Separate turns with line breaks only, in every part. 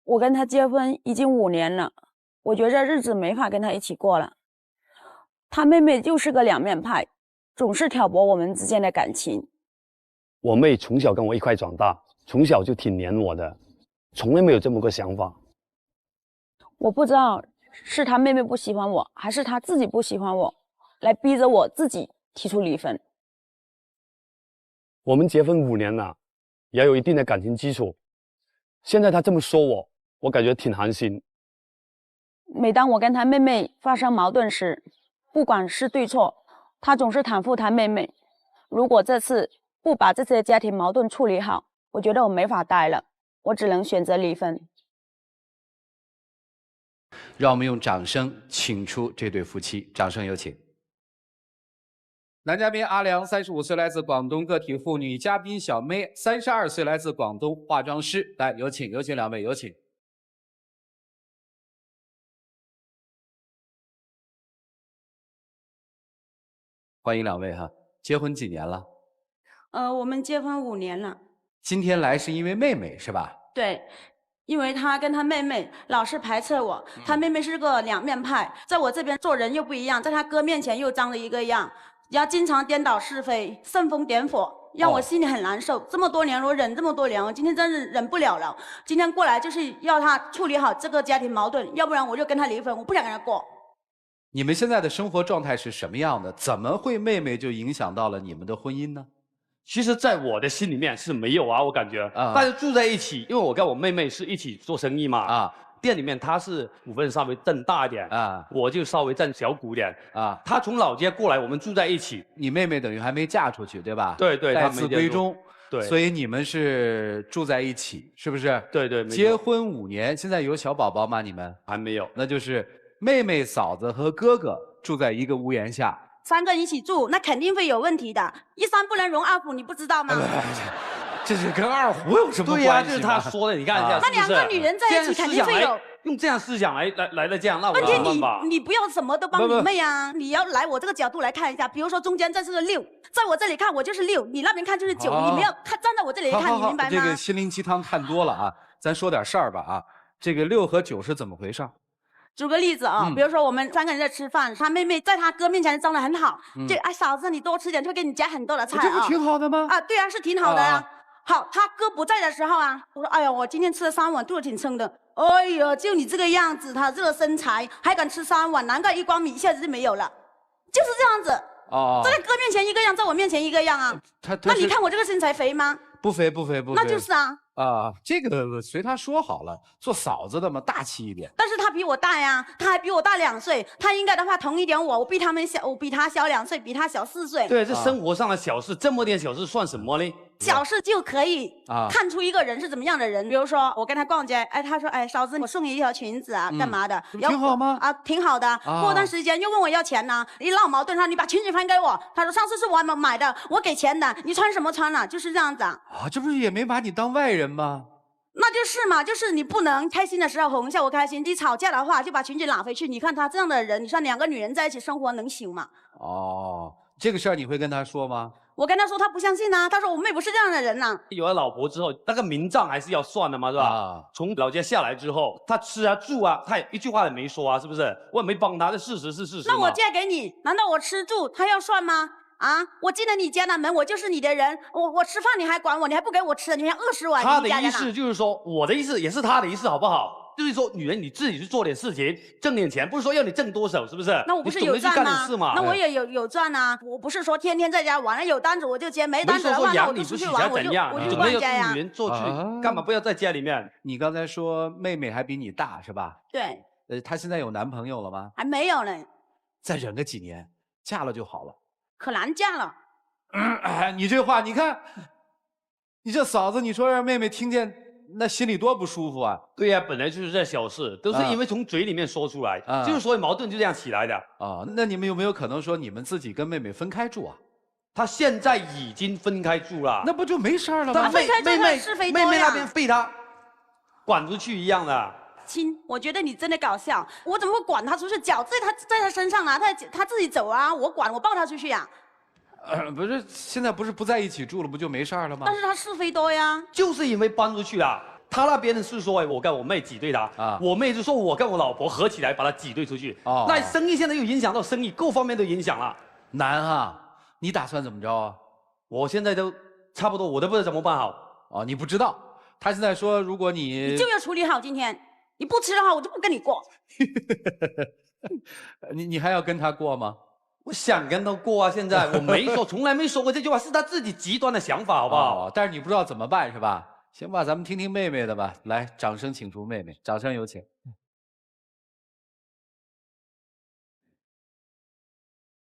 我跟他结婚已经5年了，我觉着日子没法跟他一起过了。他妹妹就是个两面派，总是挑拨我们之间的感情。
我妹从小跟我一块长大，从小就挺黏我的，从来没有这么个想法。
我不知道是他妹妹不喜欢我，还是他自己不喜欢我，来逼着我自己提出离婚。
我们结婚5年了，也有一定的感情基础。现在他这么说我，我感觉挺寒心。
每当我跟他妹妹发生矛盾时，不管是对错，他总是袒护他妹妹。如果这次不把这些家庭矛盾处理好，我觉得我没法待了，我只能选择离婚。
让我们用掌声请出这对夫妻，掌声有请。男嘉宾阿良，35岁，来自广东个体户；女嘉宾小妹，32岁，来自广东，化妆师。来，有请两位，有请。欢迎两位哈，结婚几年了？
我们结婚5年了。
今天来是因为妹妹是吧？
对，因为他跟他妹妹老是排斥我，他妹妹是个两面派，在我这边做人又不一样，在他哥面前又张了一个样，要经常颠倒是非，煽风点火，让我心里很难受。这么多年我忍这么多年，我今天真是忍不了了。今天过来就是要他处理好这个家庭矛盾，要不然我就跟他离婚，我不想跟他过。
你们现在的生活状态是什么样的？怎么会妹妹就影响到了你们的婚姻呢？
其实，在我的心里面是没有啊，我感觉，大家住在一起，因为我跟我妹妹是一起做生意嘛，店里面她是股份稍微挣大一点，我就稍微挣小股点，她从老家过来，我们住在一起。
你妹妹等于还没嫁出去，对吧？
对对，
待字闺中，
对，
所以你们是住在一起，是不是？
对对，
结婚5年，现在有小宝宝吗？你们
还没有，
那就是妹妹、嫂子和哥哥住在一个屋檐下。
3个人一起住，那肯定会有问题的。一山不能容二虎，你不知道吗？
这是跟二胡有什么关系？
对呀，就是他说的，你看一下。
那2个女人在一起肯定会有。
用这样思想来的这样，那我没办法。
你不要什么都帮你妹啊！你要来我这个角度来看一下，比如说中间这是个6，在我这里看我就是6，你那边看就是9，你没有看站在我这里看，你明白吗？
这个心灵鸡汤看多了啊，咱说点事儿吧啊。这个6和9是怎么回事？
举个例子啊，比如说我们3个人在吃饭，他妹妹在他哥面前装得很好，就哎嫂子你多吃点，就会给你夹很多的菜啊。
这不挺好的吗？
啊，对啊，是挺好的呀。好，他哥不在的时候啊，我说哎呀，我今天吃了3碗，肚子挺撑的。哎呀，就你这个样子，他这个身材还敢吃3碗，难怪一光米一下子就没有了，就是这样子。在哥面前一个样，在我面前一个样啊。那你看我这个身材肥吗？
不肥不肥不肥。
那就是啊。
这个随他说好了，做嫂子的嘛，大气一点。
但是他比我大呀，他还比我大2岁，他应该的话同一点我比他们小，我比他小2岁，比他小4岁。
对，这生活上的小事，这么点小事算什么呢？
小事就可以看出一个人是怎么样的人。比如说我跟他逛街，哎，他说，哎，嫂子，我送你一条裙子啊，干嘛的？
挺好吗？
啊，挺好的。过段时间又问我要钱呢，一闹矛盾，他说你把裙子还给我。他说上次是我买的，我给钱的，你穿什么穿了？就是这样子啊。
这不是也没把你当外人吗？
那就是嘛，就是你不能开心的时候哄一下我开心，你吵架的话就把裙子拿回去。你看他这样的人，你说2个女人在一起生活能行吗？
这个事儿你会跟他说吗？
我跟他说，他不相信啊。他说我妹不是这样的人呐。
有了老婆之后，那个名账还是要算的嘛，是吧？从老家下来之后，他吃啊住啊，他也一句话也没说啊，是不是？我也没帮他，这事实是事实。
那我嫁给你，难道我吃住他要算吗？啊！我进了你家的门，我就是你的人。我吃饭你还管我，你还不给我吃，你还饿死我。
他的意思就是说，我的意思也是他的意思，好不好？就是说，女人你自己去做点事情，挣点钱，不是说要你挣多少，是不是？
那我不是有赚吗？那我也有赚啊！我不是说天天在家玩了，有单子我就接，没单子的话，那我就出去玩，我就逛街呀。
女人做去干嘛不要在家里面？
你刚才说妹妹还比你大是吧？
对。
她现在有男朋友了吗？
还没有呢。
再忍个几年，嫁了就好了。
可难嫁了。
你这话，你看，你这嫂子，你说让妹妹听见，那心里多不舒服啊！
对呀，本来就是这小事，都是因为从嘴里面说出来，就是所以矛盾就这样起来的。
那你们有没有可能说你们自己跟妹妹分开住啊？
她现在已经分开住了，
那不就没事了吗？
分开住是非多呀。
妹妹那边被他管出去一样的。
亲，我觉得你真的搞笑，我怎么会管他出去？脚在他身上啊，他自己走啊，我管，我抱他出去呀。
不是，现在不是不在一起住了，不就没事了吗？
但是他是非多呀。
就是因为搬出去了，他那边是说我跟我妹挤兑他啊，我妹就说我跟我老婆合起来把他挤兑出去。哦，那生意现在又影响到生意，各方面都影响了。
难啊！你打算怎么着啊？
我现在都差不多，我都不知道怎么办好。
哦，你不知道。他现在说，如果你
就要处理好今天，你不吃的话，我就不跟你过。
你还要跟他过吗？
我想跟他过啊，现在我没说，从来没说过这句话，是他自己极端的想法，好不好？
但是你不知道怎么办是吧？行吧，咱们听听妹妹的吧。来，掌声请出妹妹，掌声有请。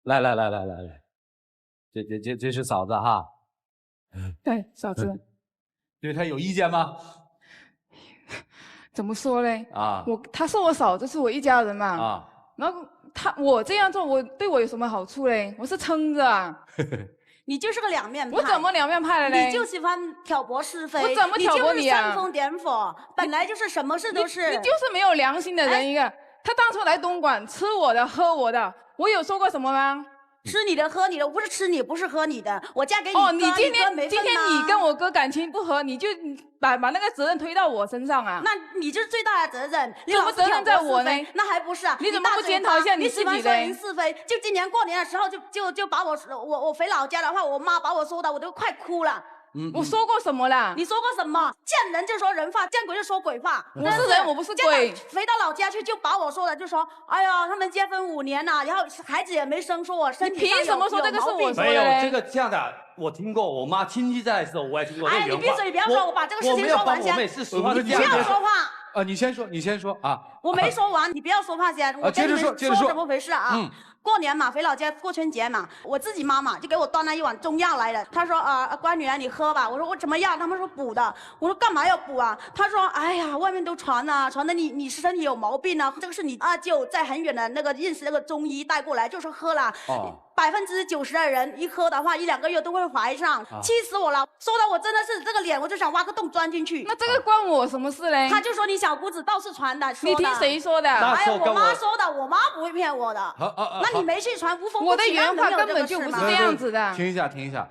来，这是嫂子哈。
对，嫂子。
对她有意见吗？
怎么说嘞？啊，她是我嫂子，是我一家人嘛。啊，然后我这样做，对我有什么好处嘞？我是撑着啊。
你就是个两面派。
我怎么两面派了嘞？
你就喜欢挑拨是非。
我怎么挑拨你啊？
你就是煽风点火，本来就是什么事都是。
你就是没有良心的人一个。他当初来东莞吃我的喝我的，我有说过什么吗？
吃你的喝你的，我不是吃你，不是喝你的。我嫁给你哥，
哦，你今天你跟我哥感情不和，你就把那个责任推到我身上啊？
那你就是最大的责任。
怎么责任在我呢？
那还不是啊？
你怎么不检讨一下你自己呢？
你喜欢说人是非，就今年过年的时候就把我回老家的话，我妈把我说的我都快哭了。
我说过什么了？
你说过什么？见人就说人话，见鬼就说鬼话。
我是人，我不是鬼。
回到老家去就把我说的，就说，哎呀，他们结婚5年了，然后孩子也没生，说我身体上有毛病。
你凭什么说这个是我说的？
没有这个这样的，我听过，我妈亲戚在的时候我也听过。
哎，你闭嘴，不要说，我把这个事情说完先。
我妹是实话，
你不要说话。
你先说啊。
我没说完，你不要说话先。我跟你们说怎么回事啊？过年嘛，回老家过春节嘛，我自己妈妈就给我端了一碗中药来了。她说乖女儿你喝吧。我说我怎么样？他们说补的。我说干嘛要补啊？她说哎呀，外面都传的你身体有毛病啊。这个是你二舅在很远的那个认识那个中医带过来，就说喝了。90%的人一喝的话，1、2个月都会怀上，气死我了！说的我真的是这个脸，我就想挖个洞钻进去。
那这个关我什么事嘞？
他就说你小姑子倒是传的，
你听谁说的？
哎呀，我妈说的，我妈不会骗我的。那你没去传，无风不起浪。
我的原话根本就不是这样子的。
停一下，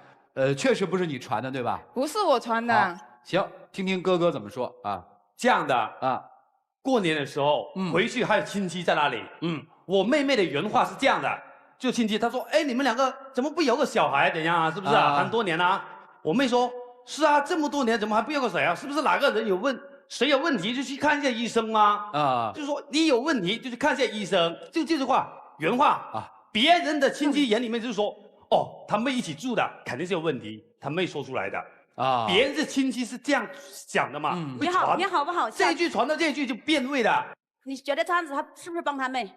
确实不是你传的，对吧？
不是我传的。
行，听听哥哥怎么说啊？
这样的啊，过年的时候回去还有亲戚在那里。我妹妹的原话是这样的。就亲戚，他说：“哎，你们2个怎么不有个小孩？怎样啊？是不是啊？很多年了。”我妹说：“是啊，这么多年怎么还不有个谁啊？是不是哪个人谁有问题就去看一下医生啊？就是说你有问题就去看一下医生，就这句话原话啊。别人的亲戚眼里面就是说，哦，他们一起住的肯定是有问题，他妹说出来的啊。别人的亲戚是这样讲的嘛？
你好不好？
这一句传到这一句就变味的。
你觉得这样子他是不是帮他妹？”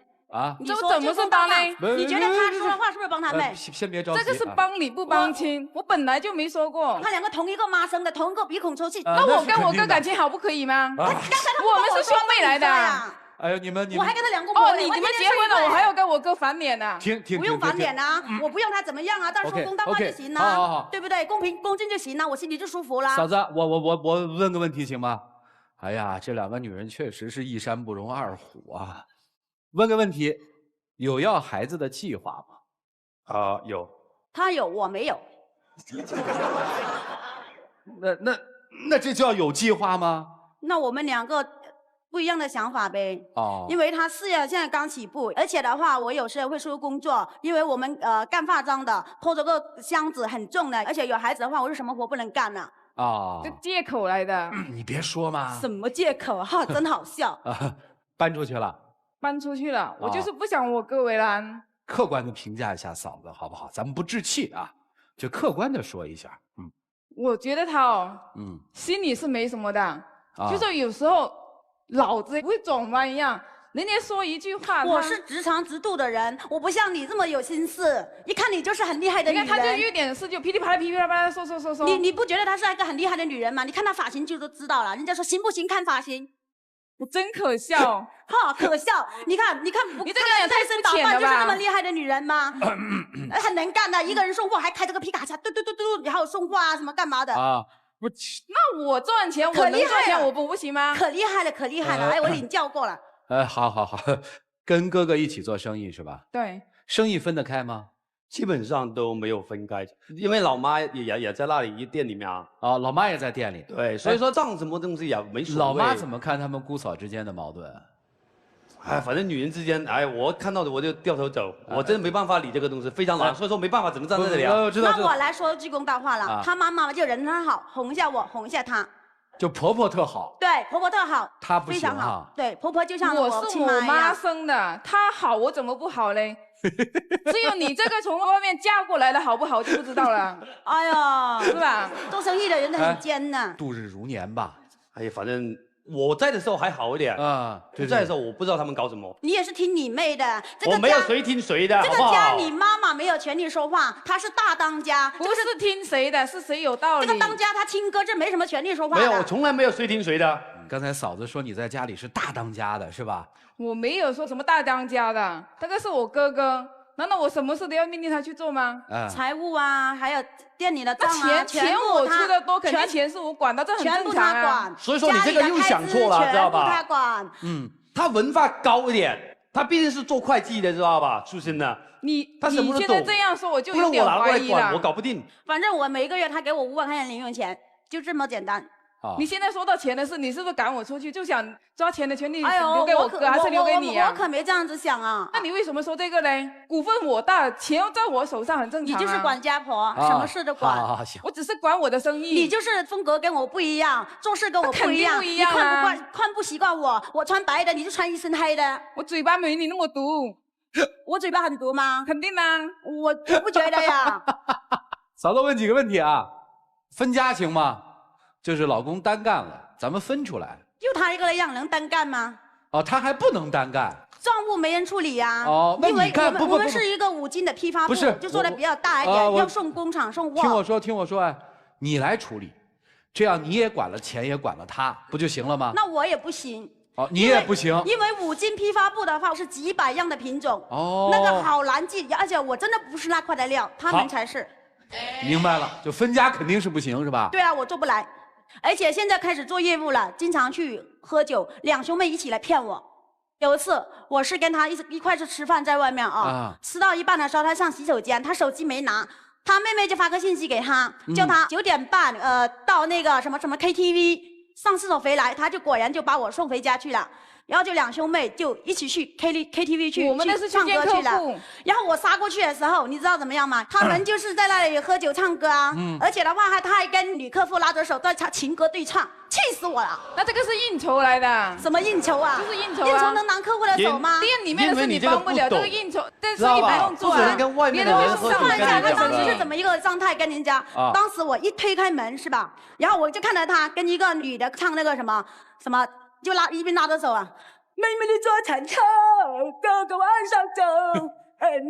这怎么是帮呢？
你觉得他说的话是不是帮他妹？
先别着急，
这个是帮理不帮亲。我本来就没说过。
他2个同一个妈生的，同一个鼻孔抽气。
那我跟我哥感情好不可以吗？
刚才
我们是兄妹来的。
哎呦，你们
我还跟他2个婆。
你们结婚了，我还要跟我哥翻脸呢。
不用翻脸啊，我不用他怎么样啊，但是说公道话就行了，对不对？公平公正就行了，我心里就舒服了。
嫂子，我问个问题行吗？哎呀，这2个女人确实是一山不容二虎啊。问个问题。有要孩子的计划吗？
有。
他有，我没有。
那这叫有计划吗？
那我们2个不一样的想法呗。因为他事业现在刚起步，而且的话，我有时候会出工作，因为我们干化妆的，拖着个箱子很重的，而且有孩子的话，我是什么活不能干呢？
这借口来的。
你别说嘛。
什么借口？哈，真好笑。
搬出去了。
搬出去了，我就是不想我哥为难。
客观的评价一下嫂子好不好？咱们不置气啊，就客观的说一下。
我觉得他心里是没什么的，就是有时候脑子会转弯一样。人家说一句话，
我是直肠直肚的人，我不像你这么有心思。一看你就是很厉害的女人。
你看他就有点事就噼里啪啦噼里啪啦说。
你不觉得她是一个很厉害的女人吗？你看她发型就都知道了。人家说行不行看发型。
我真可笑，
哈，可笑！你看，你这个人也太深打扮，就是那么厉害的女人吗？很能干的，一个人送货还开这个皮卡车，嘟，然后送货啊什么干嘛的啊？
不，那我赚钱，我能赚钱，我不行吗？
可厉害了！哎，我领教过了。
好，跟哥哥一起做生意是吧？
对。
生意分得开吗？
基本上都没有分开，因为老妈也在那里店里面啊。
啊，老妈也在店里。
对，所以说账什么东西也没所谓。
老妈怎么看他们姑嫂之间的矛盾？
哎，反正女人之间，哎，我看到的我就掉头走，我真的没办法理这个东西，非常难，所以说没办法，只能站在这里啊。
那我来说句公道话了，她妈妈就人很好，哄一下我，哄一下她。就
婆婆特好。
对，婆婆特好。
她不行
非常好。对，婆婆就像
我是我妈生的，她好我怎么不好嘞？只有你这个从外面嫁过来的好不好就不知道了。
哎呀，
是吧？
做生意的人都很艰难。
度日如年吧。
哎呀，反正我在的时候还好一点啊，不在的时候我不知道他们搞什么。
你也是听你妹的，
我没有谁听谁的。
这个家你妈妈没有权利说话，她是大当家。
不是听谁的，是谁有道理。
这个当家她听歌，这没什么权利说话。
没有，我从来没有谁听谁的。
刚才嫂子说你在家里是大当家的，是吧？
我没有说什么大当家的，这个是我哥哥。难道我什么事都要命令他去做吗？
财务啊，还有店里的账啊，
钱我出的多，肯定钱是我管的，这很正常啊。
全部他管。
所以说你这个又想错了，知道吧？
他管。
他文化高一点，他毕竟是做会计的，知道吧？出身的。
你
他什么都懂。
现在这样说，我就有点怀疑了。
我搞不定。
反正我每个月他给我5万块钱零用钱，就这么简单。
你现在说到钱的事，你是不是赶我出去，就想抓钱的权利留给我哥，还是留给你啊？
我可没这样子想啊。
那你为什么说这个呢？股份我大，钱在我手上，很正常。
你就是管家婆，什么事都管。
我只是管我的生意。
你就是风格跟我不一样，做事跟我不一样。
不一样
啊！看不习惯我，我穿白的，你就穿一身黑的。
我嘴巴没你那么毒。
我嘴巴很毒吗？
肯定啊，
我不觉得呀。
嫂子问几个问题啊？分家行吗？就是老公单干了，咱们分出来。
就他一个样能单干吗？
哦，他还不能单干。
账务没人处理呀。
哦，那你看，
我们是一个5金的批发部，就做的比较大一点，要送工厂送货。
听我说啊，你来处理，这样你也管了钱，也管了他，不就行了吗？
那我也不行。
哦，你也不行。
因为5金批发部的话是几百样的品种，那个好难记，而且我真的不是那块的料，他们才是。
明白了，就分家肯定是不行，是吧？
对啊，我做不来。而且现在开始做业务了，经常去喝酒，2兄妹一起来骗我。有一次，我是跟他一块去吃饭，在外面啊，吃到一半的时候，他上洗手间，他手机没拿，他妹妹就发个信息给他，叫他9点半到那个什么 KTV 上厕所回来，他就果然就把我送回家去了。然后就2兄妹就一起去 KTV 去，
我们那是
唱歌去了。然后我杀过去的时候，你知道怎么样吗？他们就是在那里喝酒唱歌啊，而且的话他还跟女客户拉着手在唱情歌对唱，气死我了。
那这个是应酬来的。
什么应酬啊？
就是应酬啊。
应酬能拿客户的手吗？
店里面的事你帮不了，这个应酬，这生意不用做啊。
别的会上一下，他当时是怎么一个状态跟人家？当时我一推开门是吧？然后我就看到他跟一个女的唱那个什么，就一边拉着手啊。妹妹你坐船头，哥哥往上走，恩恩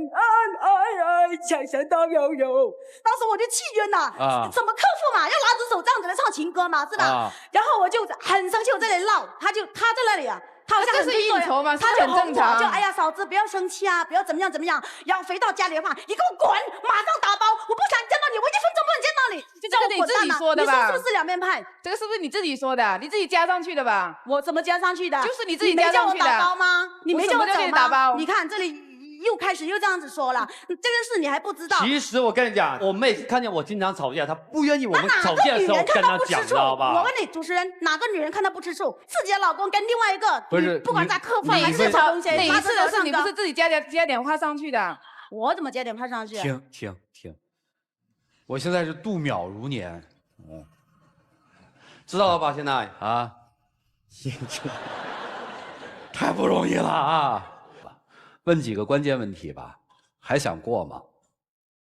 爱爱，强强到悠悠。当时我就气晕了，怎么客户嘛要拉着手这样子来唱情歌嘛，是吧？然后我就很生气，我在那里闹，他在那里啊。他好像
这是应酬吗？
他就很正常。就哎呀，嫂子不要生气啊，不要怎么样怎么样。然后回到家里的话，你给我滚，马上打包，我不想见到你，我1分钟不能见到你。就
这个你自己说的吧？
你说是不是2面派？
这个是不是你自己说的？你自己加上去的吧？
我怎么加上去的？
就是你自己加上去的。
你没叫我打包吗？你没叫我
打包？
你看这里。又开始又这样子说了，这个事你还不知道。
其实我跟你讲，我妹看见我经常吵架，她不愿意我们吵架的时候跟她讲，知道吧？
我问你，主持人，哪个女人看她不吃醋？自己的老公跟另外一个，不管在客户还是什么东西，
哪一次的事你不是自己加点话上去的？
我怎么加点话上去？
停！我现在是度秒如年，
知道了吧？现在
啊，太不容易了啊！问几个关键问题吧，还想过吗？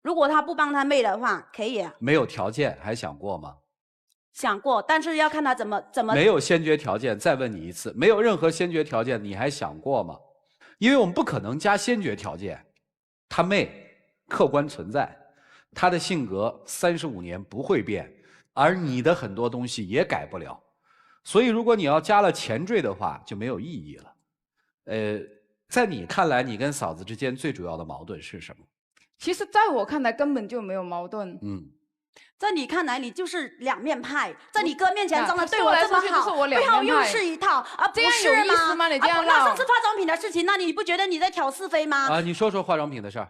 如果他不帮他妹的话，可以。
没有条件，还想过吗？
想过，但是要看他怎么。
没有先决条件，再问你一次，没有任何先决条件，你还想过吗？因为我们不可能加先决条件。他妹客观存在，他的性格35年不会变，而你的很多东西也改不了。所以，如果你要加了前缀的话，就没有意义了。在你看来，你跟嫂子之间最主要的矛盾是什么？
其实，在我看来根本就没有矛盾。
在你看来，你就是2面派。在你哥面前装的对我这么好，背后又是一套，
这样有意思吗？你这样
那上次化妆品的事情，那你不觉得你在挑是非吗？
你说说化妆品的事儿。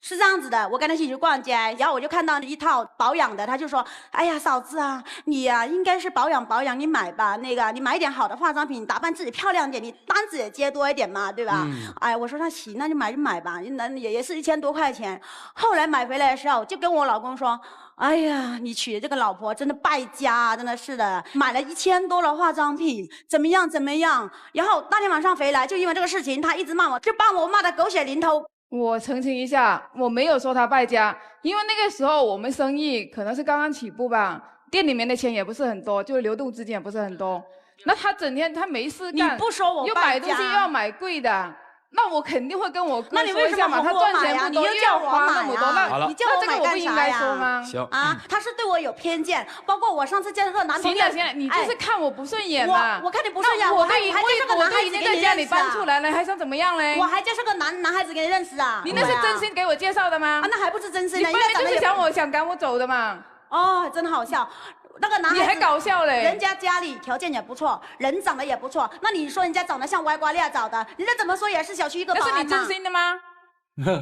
是这样子的，我跟他一起去逛街，然后我就看到一套保养的，他就说：“哎呀，嫂子啊，你呀、应该是保养保养，你买吧，那个你买一点好的化妆品，打扮自己漂亮点，你单子也接多一点嘛，对吧？”哎，我说那行，那就买吧，那也是1000多块钱。后来买回来的时候，就跟我老公说：“哎呀，你娶的这个老婆真的败家啊，真的是的，买了1000多的化妆品，怎么样？然后那天晚上回来，就因为这个事情，他一直骂我，就把我骂得狗血淋头。
我澄清一下，我没有说他败家，因为那个时候我们生意可能是刚刚起步吧，店里面的钱也不是很多，就流动资金也不是很多。那他整天他没事干，
你不说我
又买东西又要买贵的，那我肯定会跟我哥说一下嘛。
他
赚钱不多，又要花那么多，那这个我不应该说吗？
行
啊，他是对我有偏见，包括我上次见这个男同学。
行了，你就是看我不顺眼嘛。
我看你不顺眼，
我都已经在家里搬出来了，还想怎么样嘞？
我还介绍个男孩子给你认识啊。
你那是真心给我介绍的吗？
啊，那还不是真心的，
你分明就是想赶我走的嘛。
哦，真好笑。那个男孩子
你还搞笑嘞！
人家家里条件也不错，人长得也不错，那你说人家长得像歪瓜裂枣的，人家怎么说也是小区一个保安嘛。
那是你真心的吗？
人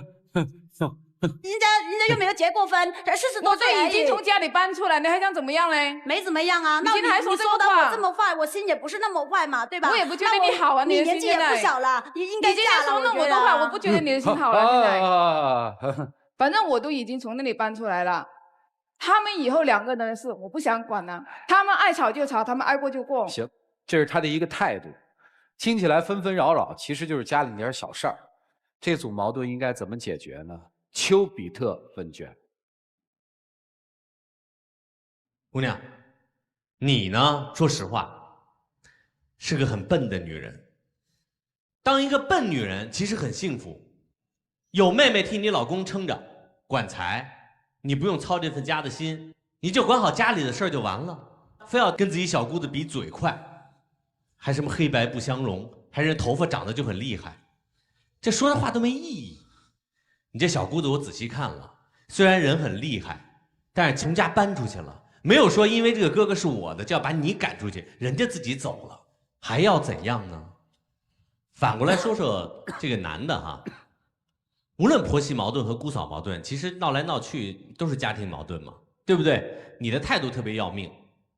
家又没有结过婚，40多岁
我都已经从家里搬出来，你还想怎么样嘞？
没怎么样啊。
你现在还说这个话？
你说的我这么坏，我心也不是那么坏嘛，对吧？
我也不觉得你好啊，
你年纪也不小了，你应该
你今天说那么多话，我不觉得你的心好了。现在，反正我都已经从那里搬出来了。他们以后2个人的事，我不想管了。他们爱吵就吵，他们爱过就过。
行，这是他的一个态度。听起来纷纷扰扰，其实就是家里点小事儿。这组矛盾应该怎么解决呢？丘比特问卷。
姑娘，你呢？说实话，是个很笨的女人。当一个笨女人其实很幸福，有妹妹替你老公撑着，管财。你不用操这份家的心，你就管好家里的事儿就完了。非要跟自己小姑子比嘴快，还什么黑白不相容，还人头发长得就很厉害，这说的话都没意义。你这小姑子我仔细看了，虽然人很厉害，但是从家搬出去了，没有说因为这个哥哥是我的就要把你赶出去，人家自己走了，还要怎样呢？反过来说说这个男的哈。无论婆媳矛盾和姑嫂矛盾，其实闹来闹去都是家庭矛盾嘛，对不对？你的态度特别要命，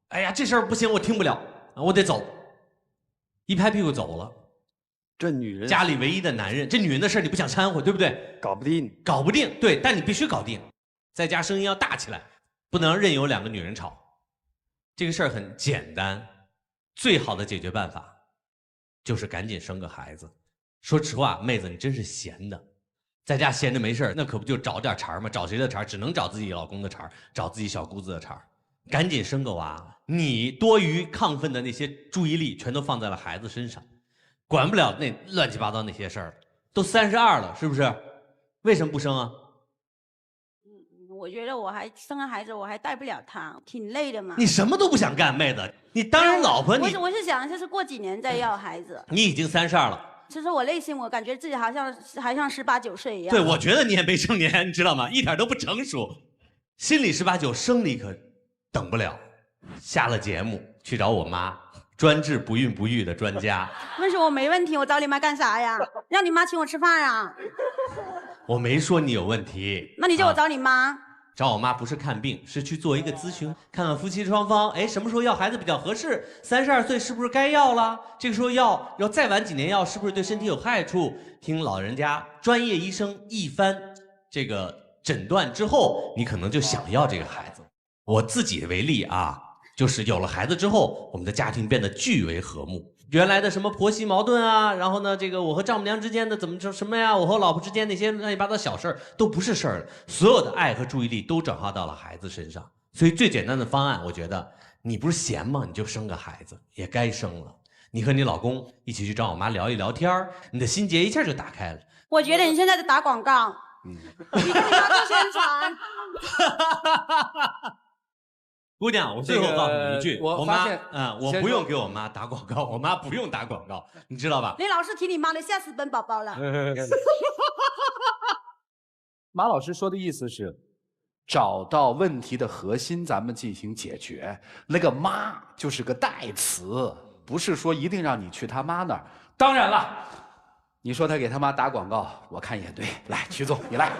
哎呀，这事儿不行，我听不了，我得走，一拍屁股走了。
这女人
家里唯一的男人，这女人的事儿你不想掺和，对不对？
搞不定，
搞不定，对，但你必须搞定，在家声音要大起来，不能任由2个女人吵。这个事儿很简单，最好的解决办法就是赶紧生个孩子。说实话，妹子，你真是闲的。在家闲着没事，那可不就找点茬吗？找谁的茬？只能找自己老公的茬，找自己小姑子的茬。赶紧生个娃，你多余亢奋的那些注意力全都放在了孩子身上，管不了那乱七八糟那些事儿。都32了，是不是？为什么不生啊？
我觉得我还生了孩子，我还带不了他，挺累的嘛。
你什么都不想干，妹子，你当人老婆，你
我是想，就是过几年再要孩子。
你已经32了。
其实我内心我感觉自己还像18、19岁一样。
对，我觉得你也没成年，你知道吗？一点都不成熟，心里18、19，生理可等不了。下了节目去找我妈，专治不孕不育的专家。
问题我没问题，我找你妈干啥呀？让你妈请我吃饭啊？
我没说你有问题。
那你叫我找你妈？
找我妈不是看病，是去做一个咨询，看看夫妻双方，哎，什么时候要孩子比较合适？32岁是不是该要了？这个时候要再晚几年要，是不是对身体有害处？听老人家专业医生一番这个诊断之后，你可能就想要这个孩子。我自己为例啊，就是有了孩子之后，我们的家庭变得巨为和睦。原来的什么婆媳矛盾啊，然后呢，这个我和丈母娘之间的怎么什么呀，我和老婆之间那些乱七八糟小事儿都不是事儿了，所有的爱和注意力都转化到了孩子身上。所以最简单的方案，我觉得你不是闲吗？你就生个孩子，也该生了。你和你老公一起去找我妈聊一聊天，你的心结一下就打开了。
我觉得你现在在打广告，你跟你妈做宣传。
姑娘，我最后告诉你一句，我妈，我不用给我妈打广告，我妈不用打广告，你知道吧？
你老是提你妈的，吓死本宝宝了。
马老师说的意思是，找到问题的核心，咱们进行解决。那个妈就是个代词，不是说一定让你去他妈那儿。当然了，你说他给他妈打广告，我看也对。来，曲总，你来。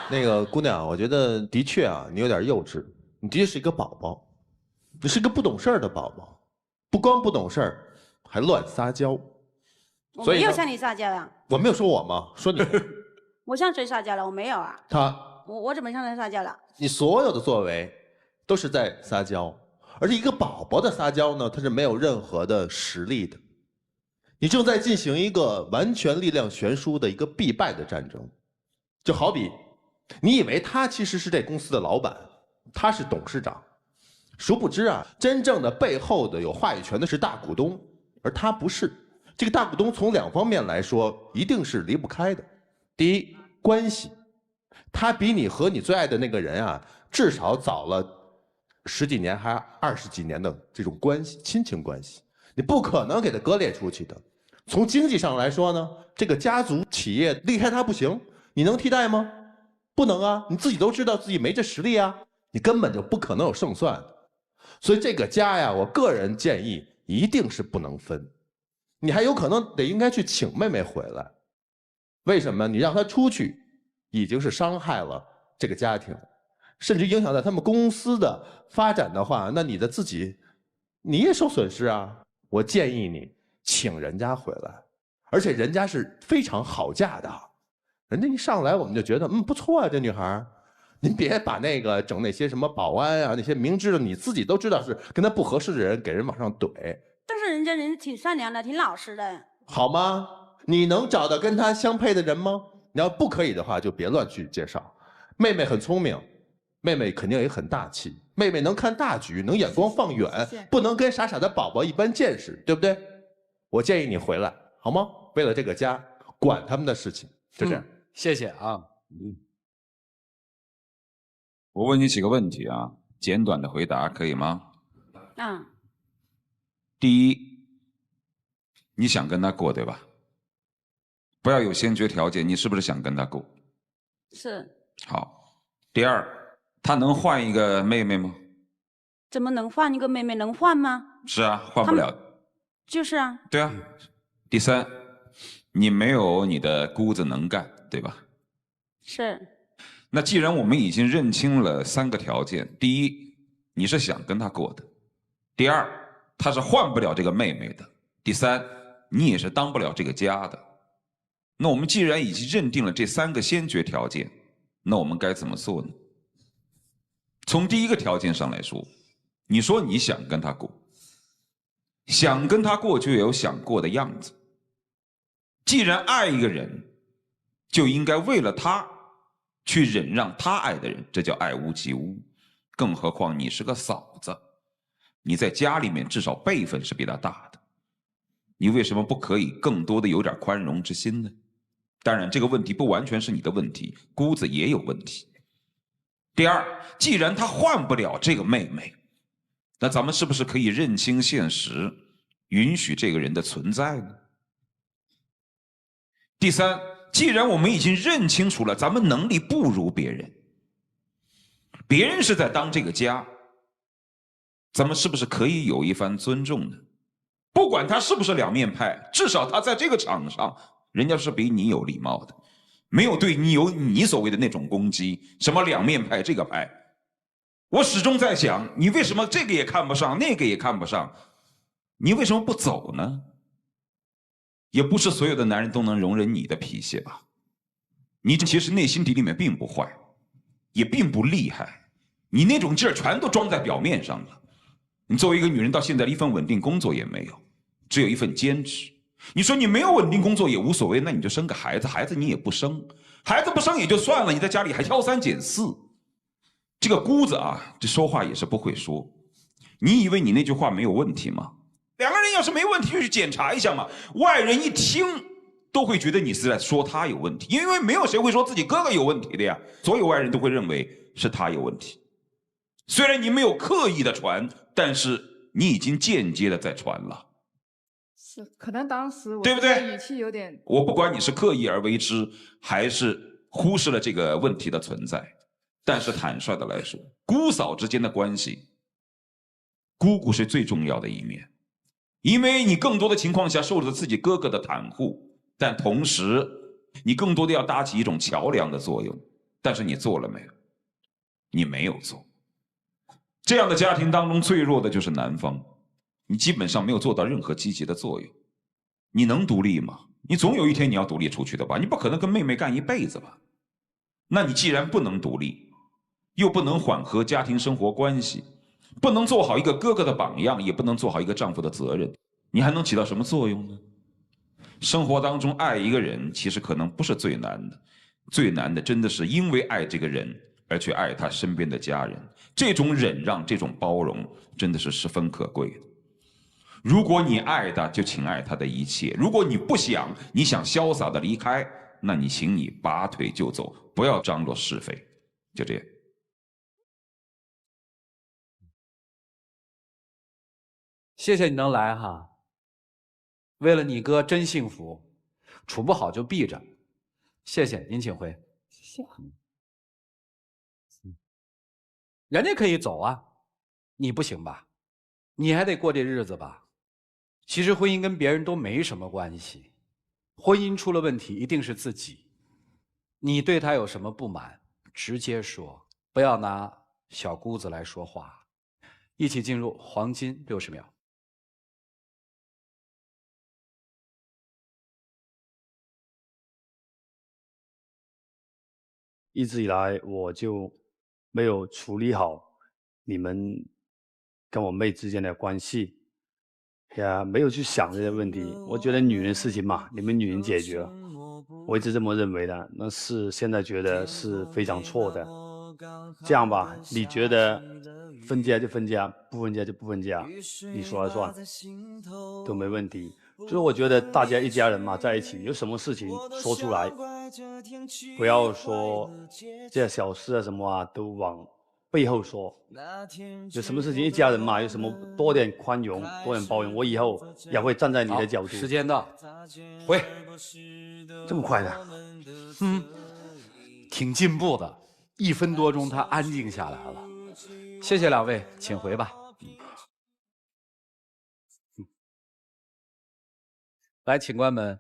那个姑娘，我觉得的确啊，你有点幼稚，你的确是一个宝宝，你是个不懂事儿的宝宝，不光不懂事儿，还乱撒娇。
我没有向你撒娇呀。
我没有说我吗？说你。
我向谁撒娇了？我没有啊。我怎么向他撒娇了？
你所有的作为都是在撒娇，而且一个宝宝的撒娇呢，它是没有任何的实力的。你正在进行一个完全力量悬殊的一个必败的战争，就好比你以为他其实是这公司的老板，他是董事长，殊不知啊，真正的背后的有话语权的是大股东，而他不是。这个大股东从2方面来说，一定是离不开的。第一，关系，他比你和你最爱的那个人啊，至少早了10几年，还20几年的这种关系，亲情关系，你不可能给他割裂出去的。从经济上来说呢，这个家族企业离开他不行，你能替代吗？不能啊，你自己都知道自己没这实力啊，你根本就不可能有胜算的。所以这个家呀，我个人建议一定是不能分。你还有可能应该去请妹妹回来，为什么？你让她出去，已经是伤害了这个家庭，甚至影响到他们公司的发展的话，那你的自己，你也受损失啊。我建议你请人家回来，而且人家是非常好嫁的，人家一上来我们就觉得不错啊，这女孩。您别把那个整那些什么保安啊，那些明知道你自己都知道是跟他不合适的人，给人往上怼。
但是人家挺善良的，挺老实的，
好吗？你能找到跟他相配的人吗？你要不可以的话，就别乱去介绍。妹妹很聪明，妹妹肯定也很大气，妹妹能看大局，能眼光放远，不能跟傻傻的宝宝一般见识，对不对？我建议你回来，好吗？为了这个家，管他们的事情，就这样。
谢谢啊。
我问你几个问题啊，简短的回答可以吗？第一，你想跟他过对吧？不要有先决条件，你是不是想跟他过？
是。
好。第二，他能换一个妹妹吗？
怎么能换一个妹妹？能换吗？
是啊，换不了。
就是啊。
对啊。第三，你没有你的姑子能干，对吧？
是。
那既然我们已经认清了3个条件，第一，你是想跟他过的；第二，他是换不了这个妹妹的；第三，你也是当不了这个家的。那我们既然已经认定了这3个先决条件，那我们该怎么做呢？从第一个条件上来说，你说你想跟他过，想跟他过就有想过的样子。既然爱一个人，就应该为了他去忍让他爱的人，这叫爱屋及乌。更何况你是个嫂子，你在家里面至少辈分是比他大的，你为什么不可以更多的有点宽容之心呢？当然这个问题不完全是你的问题，姑子也有问题。第二，既然他换不了这个妹妹，那咱们是不是可以认清现实，允许这个人的存在呢？第三，既然我们已经认清楚了咱们能力不如别人，别人是在当这个家，咱们是不是可以有一番尊重呢？不管他是不是两面派，至少他在这个场上，人家是比你有礼貌的，没有对你有你所谓的那种攻击，什么两面派这个派。我始终在想，你为什么这个也看不上，那个也看不上，你为什么不走呢？也不是所有的男人都能容忍你的脾气吧？你其实内心底里面并不坏，也并不厉害，你那种劲儿全都装在表面上了。你作为一个女人，到现在一份稳定工作也没有，只有一份兼职。你说你没有稳定工作也无所谓，那你就生个孩子，孩子你也不生，孩子不生也就算了，你在家里还挑三拣四。这个姑子啊，这说话也是不会说。你以为你那句话没有问题吗？两个人要是没问题就去检查一下嘛。外人一听都会觉得你是在说他有问题，因为没有谁会说自己哥哥有问题的呀，所有外人都会认为是他有问题。虽然你没有刻意的传，但是你已经间接的在传了。
是，可能当时我
对不对？
语气有点……
我不管你是刻意而为之，还是忽视了这个问题的存在，但是坦率的来说，姑嫂之间的关系，姑姑是最重要的一面，因为你更多的情况下受着自己哥哥的袒护，但同时你更多的要搭起一种桥梁的作用。但是你做了没有？你没有做。这样的家庭当中最弱的就是男方，你基本上没有做到任何积极的作用。你能独立吗？你总有一天你要独立出去的吧？你不可能跟妹妹干一辈子吧？那你既然不能独立，又不能缓和家庭生活关系，不能做好一个哥哥的榜样，也不能做好一个丈夫的责任，你还能起到什么作用呢？生活当中爱一个人，其实可能不是最难的，最难的真的是因为爱这个人而去爱他身边的家人。这种忍让，这种包容，真的是十分可贵的。如果你爱他，就请爱他的一切；如果你不想，你想潇洒的离开，那你请你拔腿就走，不要张罗是非。就这样。
谢谢你能来哈。为了你哥真幸福，处不好就避着。谢谢您，请回。
谢谢。
人家可以走啊，你不行吧？你还得过这日子吧？其实婚姻跟别人都没什么关系，婚姻出了问题一定是自己。你对他有什么不满，直接说，不要拿小姑子来说话。一起进入黄金60秒。
一直以来我就没有处理好你们跟我妹之间的关系，也没有去想这些问题。我觉得女人事情嘛，你们女人解决，我一直这么认为的。那是现在觉得是非常错的。这样吧，你觉得分家就分家，不分家就不分家，你说了算，都没问题。就是我觉得大家一家人嘛，在一起，有什么事情说出来，不要说这些小事啊什么啊，都往背后说。有什么事情一家人嘛，有什么多点宽容，多点包容。我以后也会站在你的角度。
时间到，回。
这么快的？
挺进步的。1分多钟，他安静下来了。谢谢两位，请回吧。来，请关门。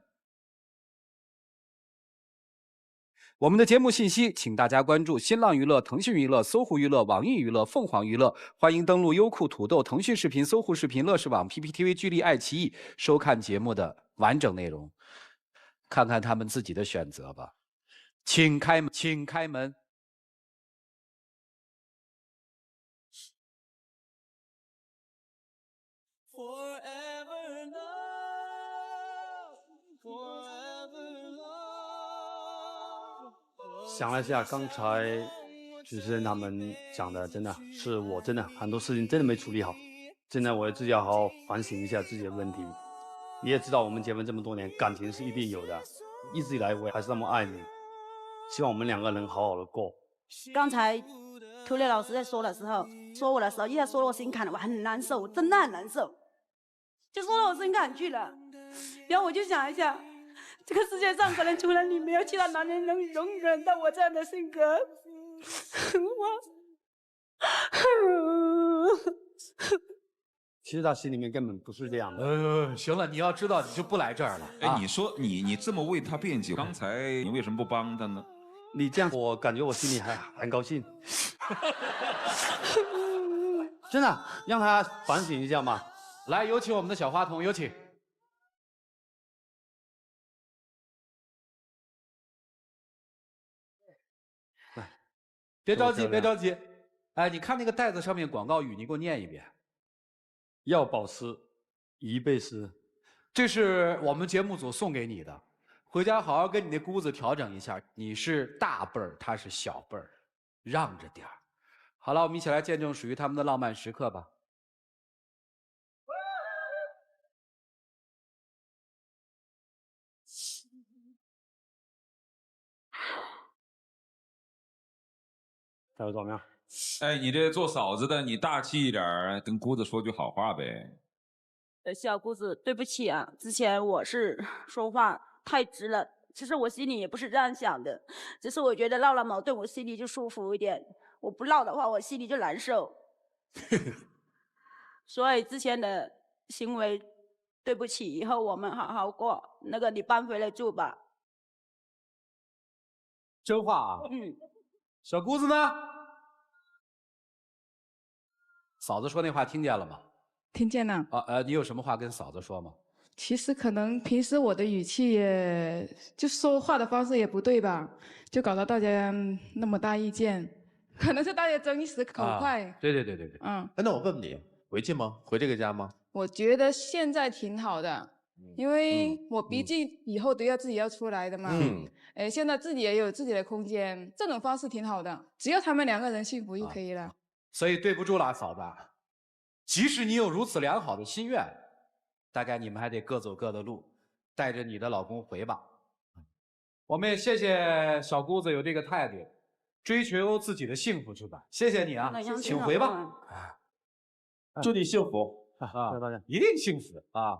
我们的节目信息，请大家关注新浪娱乐、腾讯娱乐、搜狐娱乐、网易娱乐、凤凰娱乐。欢迎登录优酷、土豆、腾讯视频、搜狐视频、乐视网、PPTV、聚力、爱奇艺收看节目的完整内容，看看他们自己的选择吧。请开门，请开门。
想了一下，刚才主持人他们讲的，真的是我真的很多事情真的没处理好，真的我自己要好好反省一下自己的问题。你也知道，我们结婚这么多年，感情是一定有的，一直以来我还是那么爱你，希望我们2个能好好的过。
刚才涂磊老师在说的时候，说我的时候，一下说到我心坎了，我很难受，我真的很难受，就说到我心坎去了。然后我就想一下，这个世界上可能除了你，没有其他男人能容忍到我这样的性格。
其实他心里面根本不是这样的。
行了，你要知道你就不来这儿了。
哎，你说你这么为他辩解，刚才你为什么不帮他呢？
你这样，我感觉我心里还很高兴。真的，让他反省一下嘛。
来，有请我们的小花童，有请。别着急，别着急。哎，你看那个袋子上面广告语，你给我念一遍。
要保湿，一辈湿。
这是我们节目组送给你的，回家好好跟你那姑子调整一下。你是大辈儿，她是小辈儿，让着点儿。好了，我们一起来见证属于他们的浪漫时刻吧。
大家怎么样？
哎，你这做嫂子的，你大气一点，跟姑子说句好话呗。
小姑子，对不起啊，之前我是说话太直了，其实我心里也不是这样想的，只是我觉得闹了矛盾，我心里就舒服一点。我不闹的话，我心里就难受。所以之前的行为，对不起，以后我们好好过。那个，你搬回来住吧。
真话啊？小姑子呢？嫂子说那话听见了吗？
听见了。
你有什么话跟嫂子说吗？
其实可能平时我的语气也，就说话的方式也不对吧，就搞得大家那么大意见，可能是大家争一时口快。
对。
那我问问你，回去吗？回这个家吗？
我觉得现在挺好的，因为我毕竟以后都要自己要出来的嘛。现在自己也有自己的空间，这种方式挺好的，只要他们2个人幸福就可以了。
所以对不住了，嫂子。即使你有如此良好的心愿，大概你们还得各走各的路，带着你的老公回吧。我们也谢谢小姑子有这个态度，追求自己的幸福去吧。谢谢你啊，请回吧。
祝你幸福
一定幸福啊！